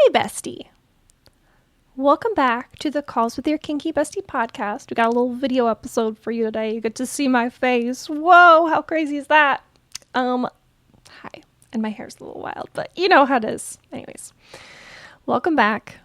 Hey bestie, welcome back to the Calls with Your Kinky Bestie podcast. We got a little video episode for you today. You get to see my face. Whoa, how crazy is that? Hi. And my hair's a little wild, but you know how it is. Anyways, welcome back.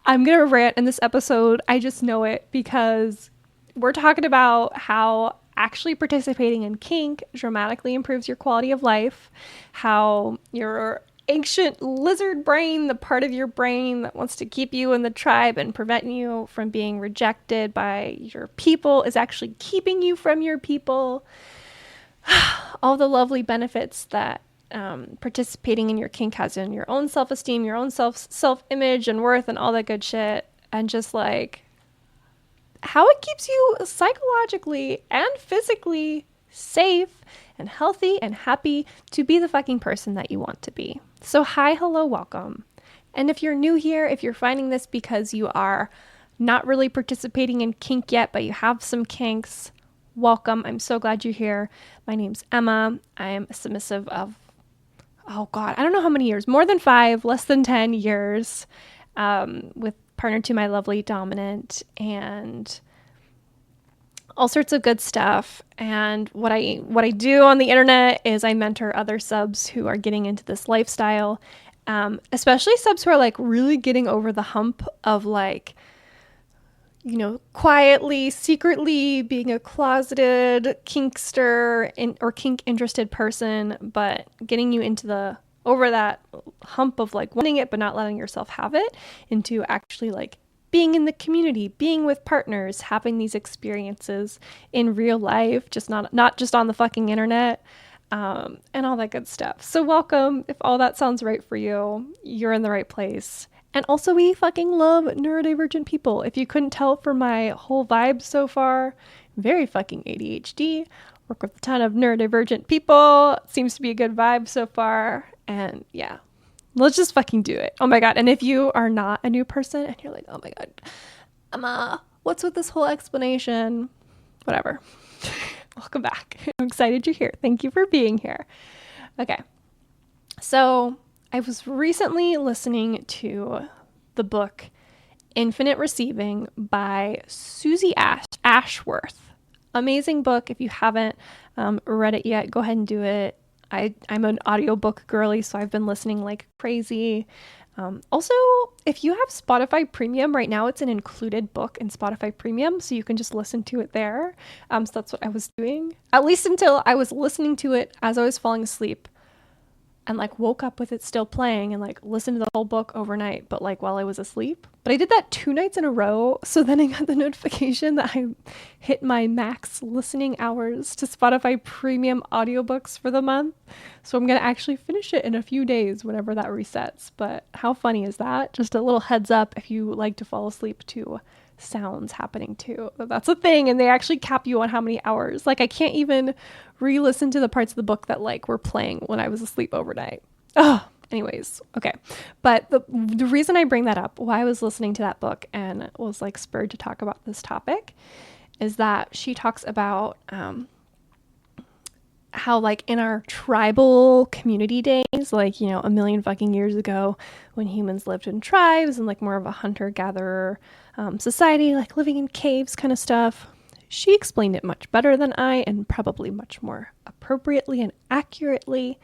I'm gonna rant in this episode. I just know it because we're talking about how actually participating in kink dramatically improves your quality of life, how your ancient lizard brain, the part of your brain that wants to keep you in the tribe and prevent you from being rejected by your people, is actually keeping you from your people. All the lovely benefits that participating in your kink has in your own self-esteem, your own self-image and worth and all that good shit. And just like how it keeps you psychologically and physically safe and healthy and happy to be the fucking person that you want to be. So hi, hello, welcome. And if you're new here, if you're finding this because you are not really participating in kink yet, but you have some kinks, welcome. I'm so glad you're here. My name's Emma. I am a submissive of, oh God, I don't know how many years, more than 5, less than 10 years, with partner to my lovely dominant and all sorts of good stuff. And what I do on the internet is I mentor other subs who are getting into this lifestyle, especially subs who are like really getting over the hump of like, you know, quietly, secretly being a closeted kinkster or kink interested person, but getting you into over that hump of like wanting it but not letting yourself have it, into actually like being in the community, being with partners, having these experiences in real life, just not just on the fucking internet, and all that good stuff. So welcome. If all that sounds right for you, you're in the right place. And also, we fucking love neurodivergent people. If you couldn't tell from my whole vibe so far, very fucking ADHD. Work with a ton of neurodivergent people. Seems to be a good vibe so far. And yeah, let's just fucking do it. Oh my God. And if you are not a new person and you're like, oh my God, Emma, what's with this whole explanation? Whatever. Welcome back. I'm excited you're here. Thank you for being here. Okay. So I was recently listening to the book Infinite Receiving by Susie Ashworth. Amazing book. If you haven't read it yet, go ahead and do it. I'm an audiobook girly, so I've been listening like crazy. Also, if you have Spotify Premium right now, it's an included book in Spotify Premium, so you can just listen to it there. So that's what I was doing, at least until I was listening to it as I was falling asleep, and like woke up with it still playing and like listened to the whole book overnight, but like while I was asleep. But I did that 2 nights in a row. So then I got the notification that I hit my max listening hours to Spotify Premium audiobooks for the month. So I'm going to actually finish it in a few days whenever that resets. But how funny is that? Just a little heads up if you like to fall asleep to sounds happening too. That's a thing, and they actually cap you on how many hours. Like I can't even re-listen to the parts of the book that like were playing when I was asleep overnight. Oh, anyways, okay. But the reason I bring that up, why I was listening to that book and was like spurred to talk about this topic, is that she talks about how like in our tribal community days, like, you know, a million fucking years ago when humans lived in tribes and like more of a hunter-gatherer society, like living in caves kind of stuff. She explained it much better than I, and probably much more appropriately and accurately.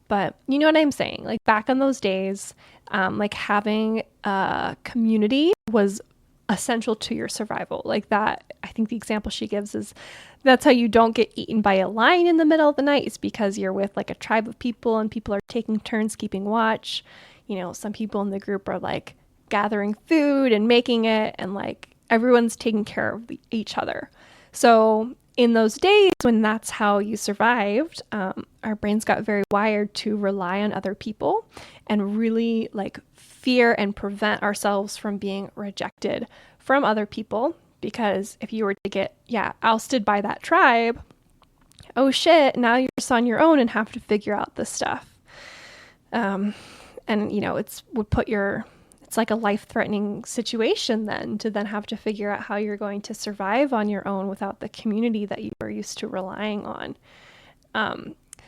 But you know what I'm saying? Like back in those days, like having a community was essential to your survival. Like that, I think the example she gives is that's how you don't get eaten by a lion in the middle of the night, is because you're with like a tribe of people and people are taking turns keeping watch. You know, some people in the group are like gathering food and making it, and like everyone's taking care of each other. So in those days when that's how you survived, our brains got very wired to rely on other people and really like fear and prevent ourselves from being rejected from other people. Because if you were to get, ousted by that tribe, oh shit, now you're just on your own and have to figure out this stuff. And you know, it's like a life-threatening situation then to then have to figure out how you're going to survive on your own without the community that you are used to relying on.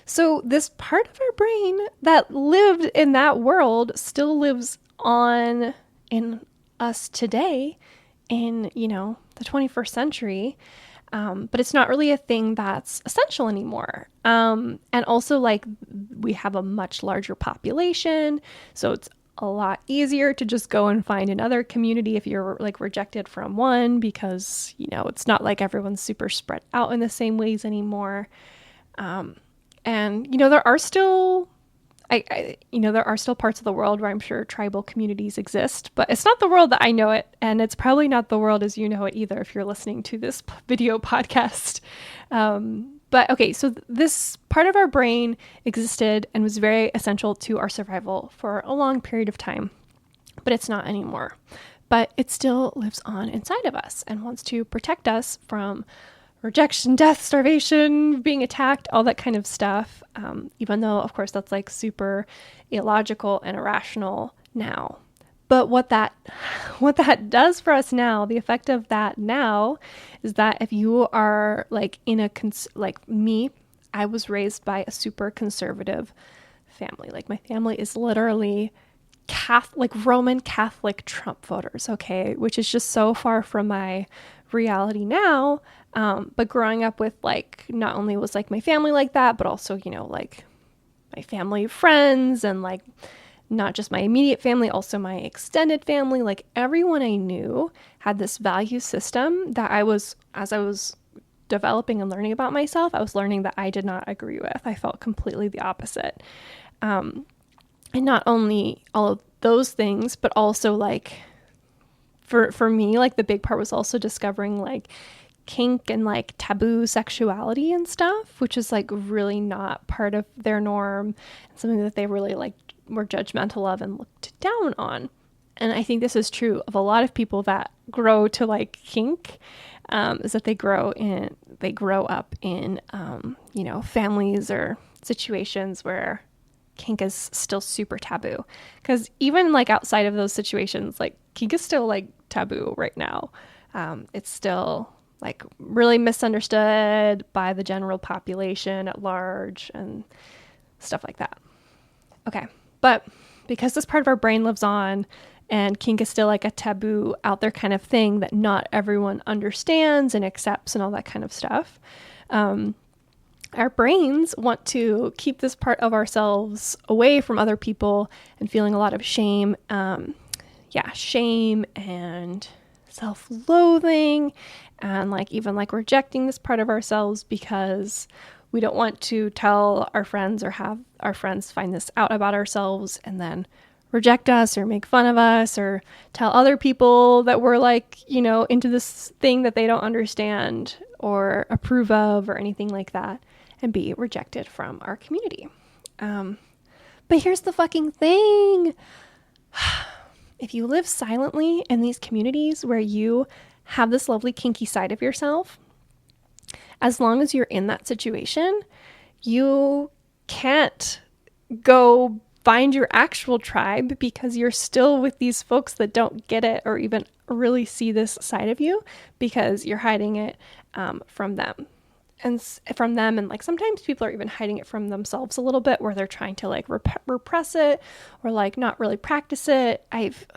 So this part of our brain that lived in that world still lives on in us today in, the 21st century. But it's not really a thing that's essential anymore. And also, like, we have a much larger population, so it's a lot easier to just go and find another community if you're like rejected from one, because, it's not like everyone's super spread out in the same ways anymore. And, there are still there are still parts of the world where I'm sure tribal communities exist, but it's not the world that I know it. And it's probably not the world as you know it either if you're listening to this video podcast. But okay, so this part of our brain existed and was very essential to our survival for a long period of time, but it's not anymore. But it still lives on inside of us and wants to protect us from rejection, death, starvation, being attacked, all that kind of stuff. Even though, of course, that's like super illogical and irrational now. But what that does for us now, the effect of that now, is that if you are like like me, I was raised by a super conservative family. Like my family is literally Roman Catholic Trump voters, okay, which is just so far from my reality now. But growing up with like, not only was like my family like that, but also, like my family friends and like not just my immediate family, also my extended family, like everyone I knew had this value system that as I was developing and learning about myself, I was learning that I did not agree with. I felt completely the opposite. And not only all of those things, but also like for me, like the big part was also discovering like kink and like taboo sexuality and stuff, which is like really not part of their norm, and something that they really like were judgmental of and looked down on. And I think this is true of a lot of people that grow to like kink, is that they grow up in families or situations where kink is still super taboo. Because even like outside of those situations, like kink is still like taboo right now. It's still like really misunderstood by the general population at large and stuff like that. Okay, but because this part of our brain lives on and kink is still like a taboo out there kind of thing that not everyone understands and accepts and all that kind of stuff, our brains want to keep this part of ourselves away from other people and feeling a lot of shame. Shame and self-loathing and like even like rejecting this part of ourselves because we don't want to tell our friends or have our friends find this out about ourselves and then reject us or make fun of us or tell other people that we're like, into this thing that they don't understand or approve of or anything like that and be rejected from our community. But here's the fucking thing. If you live silently in these communities where you have this lovely kinky side of yourself, as long as you're in that situation, you can't go find your actual tribe because you're still with these folks that don't get it or even really see this side of you because you're hiding it from them. And like sometimes people are even hiding it from themselves a little bit where they're trying to like repress it or like not really practice it. I've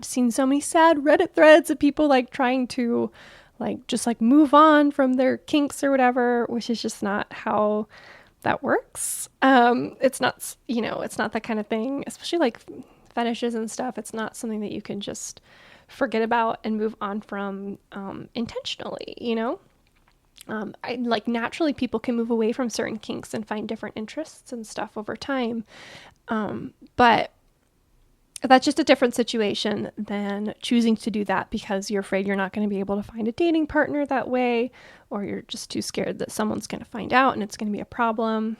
seen so many sad Reddit threads of people like trying to like just like move on from their kinks or whatever, which is just not how that works. It's not, it's not that kind of thing, especially like fetishes and stuff. It's not something that you can just forget about and move on from intentionally, naturally people can move away from certain kinks and find different interests and stuff over time. But that's just a different situation than choosing to do that because you're afraid you're not going to be able to find a dating partner that way, or you're just too scared that someone's going to find out and it's going to be a problem,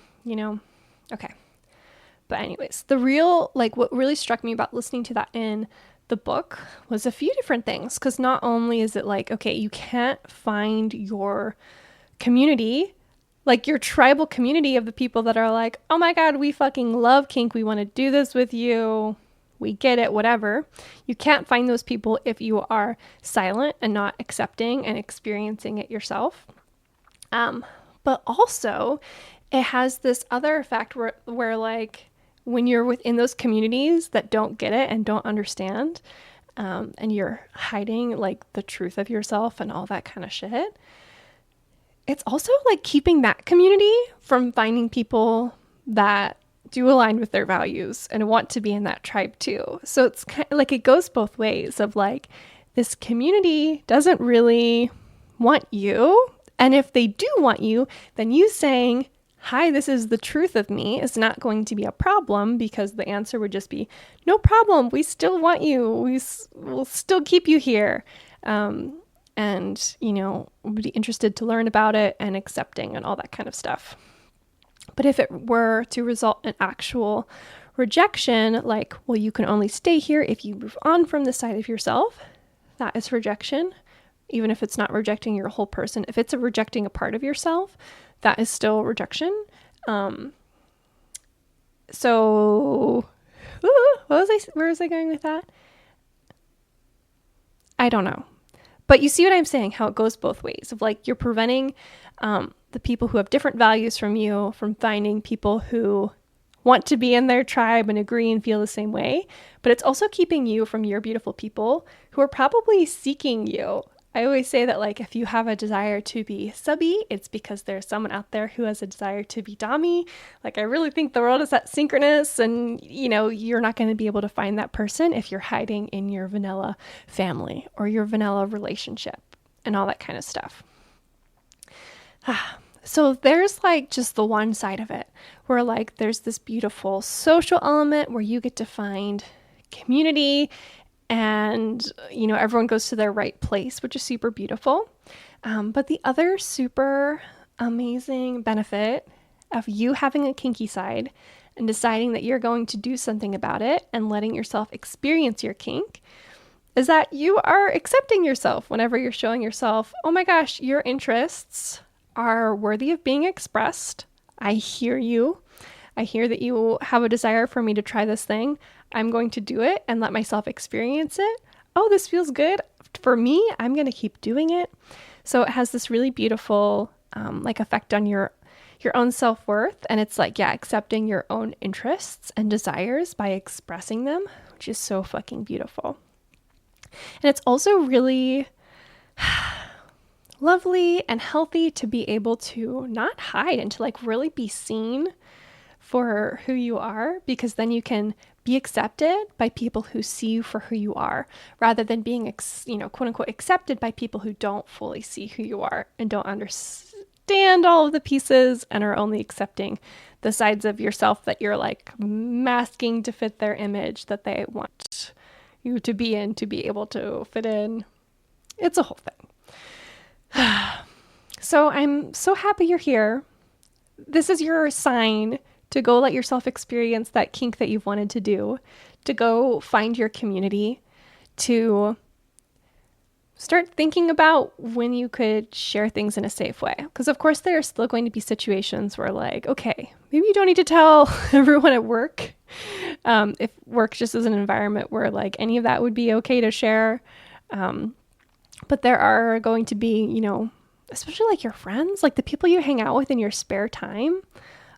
Okay. But anyways, what really struck me about listening to that in the book was a few different things. Because not only is it like, okay, you can't find your community, like your tribal community of the people that are like, oh my God, we fucking love kink. We want to do this with you. We get it, whatever. You can't find those people if you are silent and not accepting and experiencing it yourself. But also, it has this other effect where like when you're within those communities that don't get it and don't understand, and you're hiding like the truth of yourself and all that kind of shit, it's also like keeping that community from finding people that do align with their values and want to be in that tribe too. So it's kind of like it goes both ways of like this community doesn't really want you. And if they do want you, then you saying, hi, this is the truth of me is not going to be a problem, because the answer would just be, no problem. We still want you. We'll still keep you here. And, you know, would be interested to learn about it and accepting and all that kind of stuff. But if it were to result in actual rejection, like, well, you can only stay here if you move on from the side of yourself, that is rejection. Even if it's not rejecting your whole person, if it's rejecting a part of yourself, that is still rejection. So, where was I going with that? I don't know. But you see what I'm saying, how it goes both ways of like, you're preventing the people who have different values from you from finding people who want to be in their tribe and agree and feel the same way. But it's also keeping you from your beautiful people who are probably seeking you. I always say that like if you have a desire to be subby, it's because there's someone out there who has a desire to be dommy. Like I really think the world is that synchronous, and you know, you're not going to be able to find that person if you're hiding in your vanilla family or your vanilla relationship and all that kind of stuff. So there's like just the one side of it where like there's this beautiful social element where you get to find community and, you know, everyone goes to their right place, which is super beautiful. But the other super amazing benefit of you having a kinky side and deciding that you're going to do something about it and letting yourself experience your kink is that you are accepting yourself whenever you're showing yourself, oh my gosh, your interests are worthy of being expressed. I hear you. I hear that you have a desire for me to try this thing. I'm going to do it and let myself experience it. Oh, this feels good for me. I'm going to keep doing it. So it has this really beautiful like effect on your own self-worth. And it's like, yeah, accepting your own interests and desires by expressing them, which is so fucking beautiful. And it's also really lovely and healthy to be able to not hide and to like really be seen for who you are, because then you can be accepted by people who see you for who you are, rather than being, quote unquote, accepted by people who don't fully see who you are and don't understand all of the pieces and are only accepting the sides of yourself that you're like masking to fit their image that they want you to be in, to be able to fit in. It's a whole thing. So I'm so happy you're here. This is your sign to go let yourself experience that kink that you've wanted to do, to go find your community, to start thinking about when you could share things in a safe way. Because of course there are still going to be situations where like, okay, maybe you don't need to tell everyone at work. If work just is an environment where like any of that would be okay to share. But there are going to be, you know, especially like your friends, like the people you hang out with in your spare time.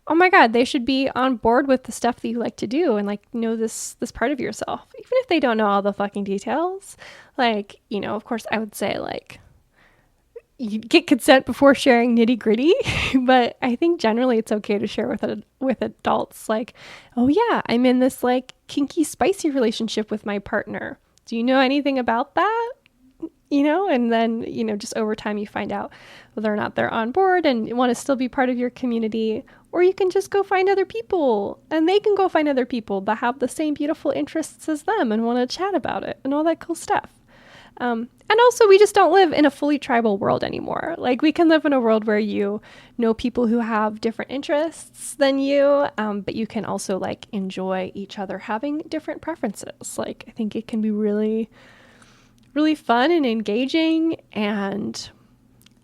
Oh my God, they should be on board with the stuff that you like to do and like know this part of yourself, even if they don't know all the fucking details. Like, you know, of course I would say like you get consent before sharing nitty gritty, but I think generally it's okay to share with adults. Like, oh yeah, I'm in this like kinky spicy relationship with my partner. Do you know anything about that? You know, and then, you know, just over time you find out whether or not they're on board and want to still be part of your community, or you can just go find other people and they can go find other people that have the same beautiful interests as them and want to chat about it and all that cool stuff. And also we just don't live in a fully tribal world anymore. Like we can live in a world where you know people who have different interests than you, but you can also like enjoy each other having different preferences. Like I think it can be really fun and engaging and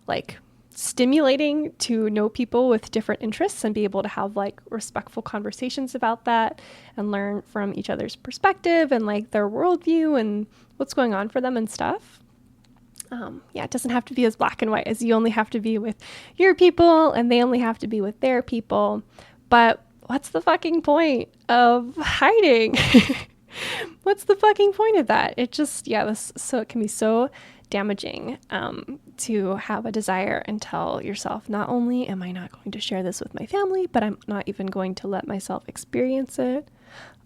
like stimulating to know people with different interests and be able to have like respectful conversations about that and learn from each other's perspective and like their worldview and what's going on for them and stuff. Yeah, it doesn't have to be as black and white as you only have to be with your people and they only have to be with their people. But what's the fucking point of hiding? What's the fucking point of that? It just, so it can be so damaging to have a desire and tell yourself, not only am I not going to share this with my family, but I'm not even going to let myself experience it.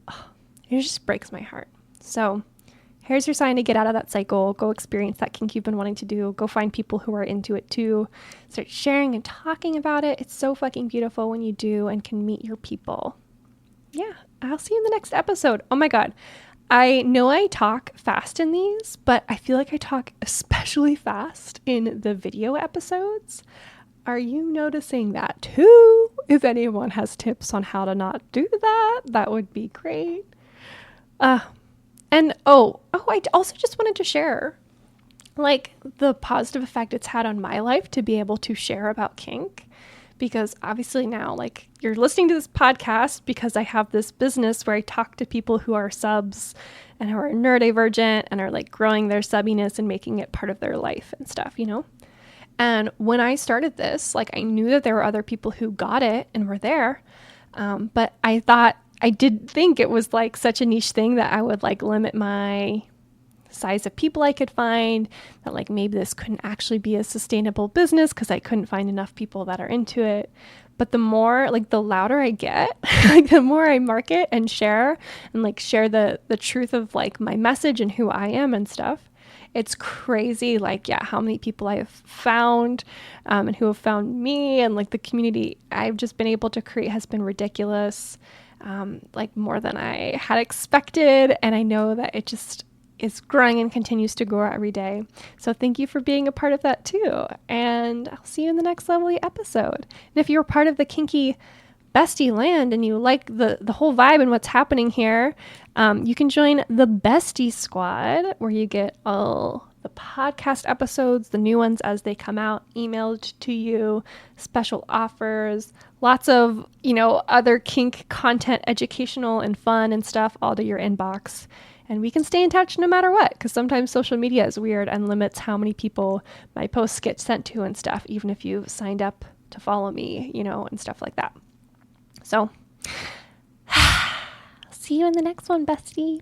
Oh, it just breaks my heart. So here's your sign to get out of that cycle. Go experience that kink you've been wanting to do. Go find people who are into it too. Start sharing and talking about it. It's so fucking beautiful when you do and can meet your people. Yeah, I'll see you in the next episode. Oh my God. I know I talk fast in these, but I feel like I talk especially fast in the video episodes. Are you noticing that too? If anyone has tips on how to not do that, that would be great. And I also just wanted to share like the positive effect it's had on my life to be able to share about kink. Because obviously now, like, you're listening to this podcast because I have this business where I talk to people who are subs and who are neurodivergent and are like growing their subbiness and making it part of their life and stuff, you know? And when I started this, like, I knew that there were other people who got it and were there. But I did think it was like such a niche thing that I would like limit my size of people I could find, that like maybe this couldn't actually be a sustainable business because I couldn't find enough people that are into it. But the more, like, the louder I get, like the more I market and share the truth of like my message and who I am and stuff, it's crazy. Like, yeah, how many people I have found and who have found me, and like the community I've just been able to create has been ridiculous, like more than I had expected. And I know that it just is growing and continues to grow every day. So thank you for being a part of that too. And I'll see you in the next lovely episode. And if you're part of the Kinky Bestie land and you like the whole vibe and what's happening here, you can join the Bestie Squad, where you get all the podcast episodes, the new ones as they come out, emailed to you, special offers, lots of, other kink content, educational and fun and stuff, all to your inbox. And we can stay in touch no matter what, because sometimes social media is weird and limits how many people my posts get sent to and stuff, even if you've signed up to follow me, and stuff like that. So, see you in the next one, bestie.